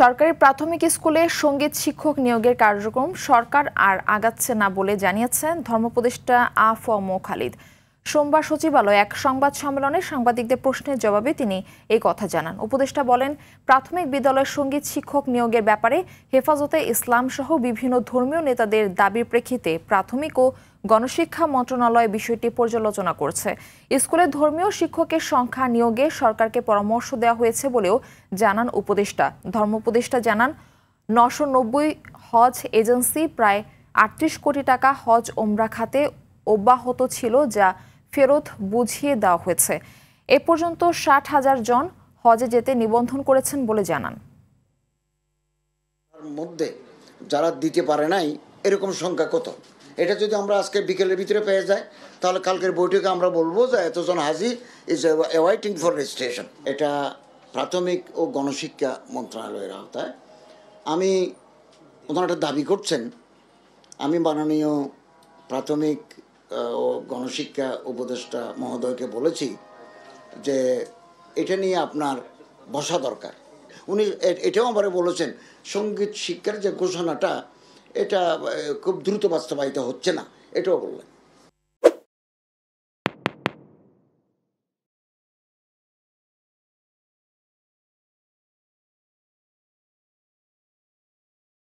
সরকারি প্রাথমিক স্কুলে সঙ্গীত শিক্ষক নিয়োগের কার্যক্রম সরকার আর আগাচ্ছে না বলে জানিয়েছেন ধর্মোপদেষ্টা আ.ফ.ম. খালিদ। সোমবার সচিবালয়ে এক সংবাদ সম্মেলনে সাংবাদিকদের প্রশ্নের জবাবে তিনি এই কথা জানান। উপদেষ্টা বলেন, প্রাথমিক বিদ্যালয়ের সঙ্গীত শিক্ষক নিয়োগের ব্যাপারে হেফাজতে ইসলাম সহ বিভিন্ন ধর্মীয় নেতাদের দাবির প্রেক্ষিতে প্রাথমিক ও গণশিক্ষা মন্ত্রণালয় বিষয়টি পর্যালোচনা করছে। স্কুলে ধর্মীয় শিক্ষকের সংখ্যা নিয়োগে সরকারকে পরামর্শ দেওয়া হয়েছে বলেও জানান উপদেষ্টা। ধর্মোপদেষ্টা জানান, ৯৯০ হজ এজেন্সি প্রায় ৩৮ কোটি টাকা হজ ওমরা খাতে অব্যাহত ছিল, যা ফেরত বুঝিয়ে দেওয়া হয়েছে। এ পর্যন্ত ৬০,০০০ জন হজে যেতে নিবন্ধন করেছেন বলে জানান। মধ্যে যারা দিতে পারে নাই এরকম সংখ্যা কত, এটা যদি আমরা আজকে বিকেলের ভিতরে পেয়ে যাই তাহলে কালকের বৈঠকে আমরা বলবো যে এতজন হাজি ইজ ওয়েটিং ফর রেজিস্ট্রেশন। এটা প্রাথমিক ও গণশিক্ষা মন্ত্রণালয়ের আওতায়। আমি ওনারা দাবি করছেন, আমি মাননীয় প্রাথমিক ও গণশিক্ষা উপদেষ্টা মহোদয়কে বলেছি যে এটা নিয়ে আপনার বসা দরকার। উনি এটাও আমার বলেছেন, সঙ্গীত শিক্ষার যে ঘোষণাটা এটা খুব দ্রুত বাস্তবায়িত হচ্ছে না, এটাও বললেন।